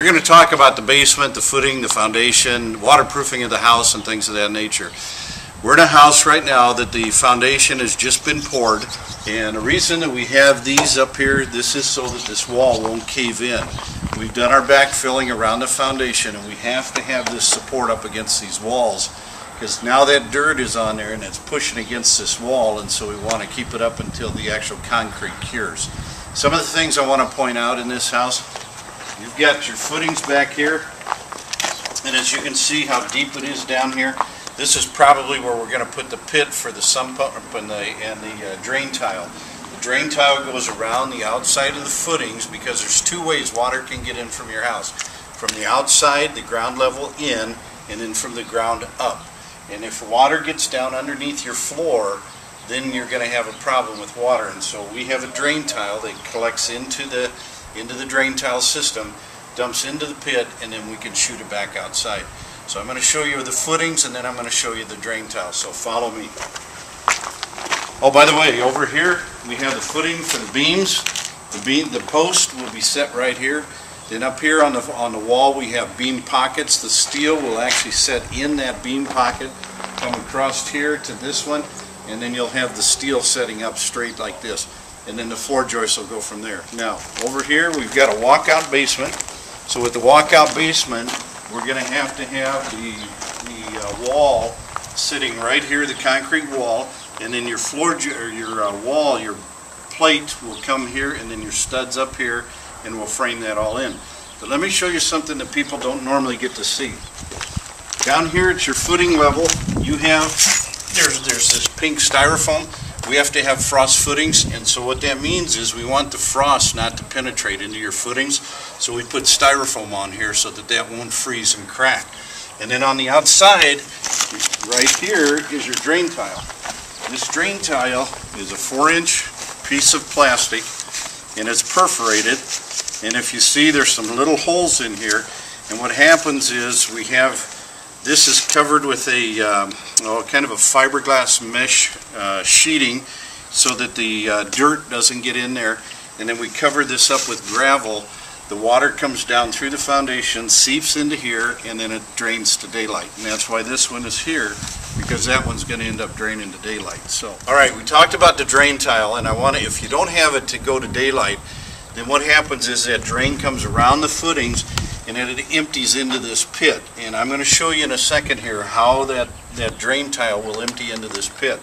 We're going to talk about the basement, the footing, the foundation, waterproofing of the house, and things of that nature. We're in a house right now that the foundation has just been poured, and the reason that we have these up here, this is so that this wall won't cave in. We've done our backfilling around the foundation, and we have to have this support up against these walls because now that dirt is on there and it's pushing against this wall, and so we want to keep it up until the actual concrete cures. Some of the things I want to point out in this house: you've got your footings back here, and as you can see how deep it is down here, this is probably where we're going to put the pit for the sump pump and the drain tile. The drain tile goes around the outside of the footings because there's two ways water can get in from your house: from the outside, the ground level in, and then from the ground up. And if water gets down underneath your floor, then you're going to have a problem with water. And so we have a drain tile that collects into the drain tile system, dumps into the pit, and then we can shoot it back outside. So I'm going to show you the footings, and then I'm going to show you the drain tile. So follow me. Oh, by the way, over here we have the footing for the beams. The post will be set right here. Then up here on the wall we have beam pockets. The steel will actually set in that beam pocket, come across here to this one, and then you'll have the steel setting up straight like this. And then the floor joists will go from there. Now, over here we've got a walkout basement. So with the walkout basement, we're going to have the wall sitting right here, the concrete wall, and then your wall, your plate will come here, and then your studs up here, and we'll frame that all in. But let me show you something that people don't normally get to see. Down here at your footing level, you have, there's this pink styrofoam. We have to have frost footings, and so what that means is we want the frost not to penetrate into your footings, so we put styrofoam on here so that that won't freeze and crack. And then on the outside, right here, is your drain tile. This drain tile is a 4-inch piece of plastic, and it's perforated, and if you see, there's some little holes in here, and what happens is this is covered with a kind of a fiberglass mesh sheeting so that the dirt doesn't get in there, and then we cover this up with gravel. The water comes down through the foundation, seeps into here, and then it drains to daylight. And that's why this one is here, because that one's going to end up draining to daylight. So, all right, we talked about the drain tile, and if you don't have it to go to daylight, then what happens is that drain comes around the footings, and then it empties into this pit. And I'm going to show you in a second here how that drain tile will empty into this pit.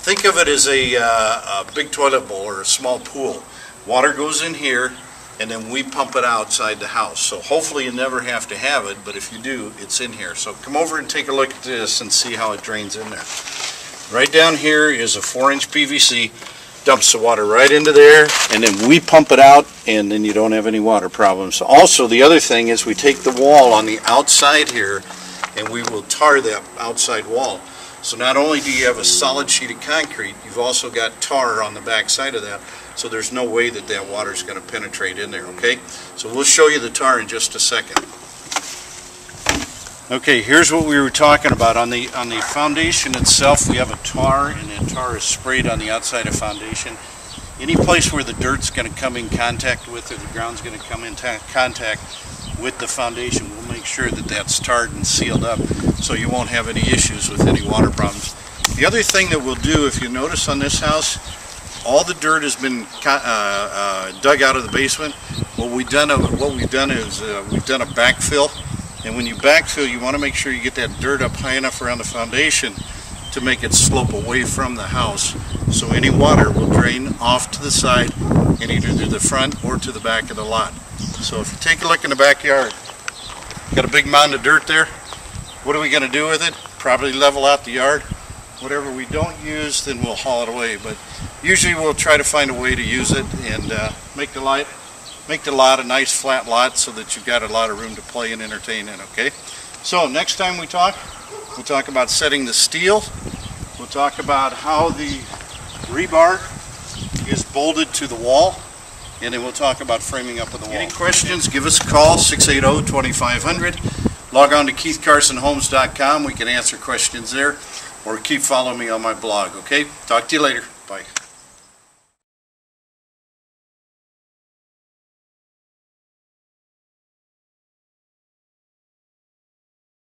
Think of it as a big toilet bowl or a small pool. Water goes in here, and then we pump it outside the house. So hopefully you never have to have it, but if you do, it's in here. So come over and take a look at this and see how it drains in there. Right down here is a 4-inch PVC, dumps the water right into there, and then we pump it out, and then you don't have any water problems. Also, the other thing is we take the wall on the outside here, and we will tar that outside wall. So not only do you have a solid sheet of concrete, you've also got tar on the back side of that, so there's no way that water is going to penetrate in there, okay? So we'll show you the tar in just a second. Okay, here's what we were talking about. On the foundation itself, we have a tar, and that tar is sprayed on the outside of foundation. Any place where the dirt's going to come in contact with, or the ground's going to come in contact with the foundation, we'll make sure that that's tarred and sealed up so you won't have any issues with any water problems. The other thing that we'll do, if you notice on this house, all the dirt has been dug out of the basement. What we've done is we've done a backfill, and when you backfill, you want to make sure you get that dirt up high enough around the foundation to make it slope away from the house, so any water will drain off to the side and either to the front or to the back of the lot. So if you take a look in the backyard, got a big mound of dirt there. What are we going to do with it? Probably level out the yard. Whatever we don't use, then we'll haul it away. But usually we'll try to find a way to use it and make the lot a nice flat lot so that you've got a lot of room to play and entertain in, okay? So next time we'll talk about setting the steel. We'll talk about how the rebar is bolted to the wall, and then we'll talk about framing up of the wall. Any questions, give us a call, 680-2500. Log on to KeithCarsonHomes.com. We can answer questions there, or keep following me on my blog, okay? Talk to you later. Bye.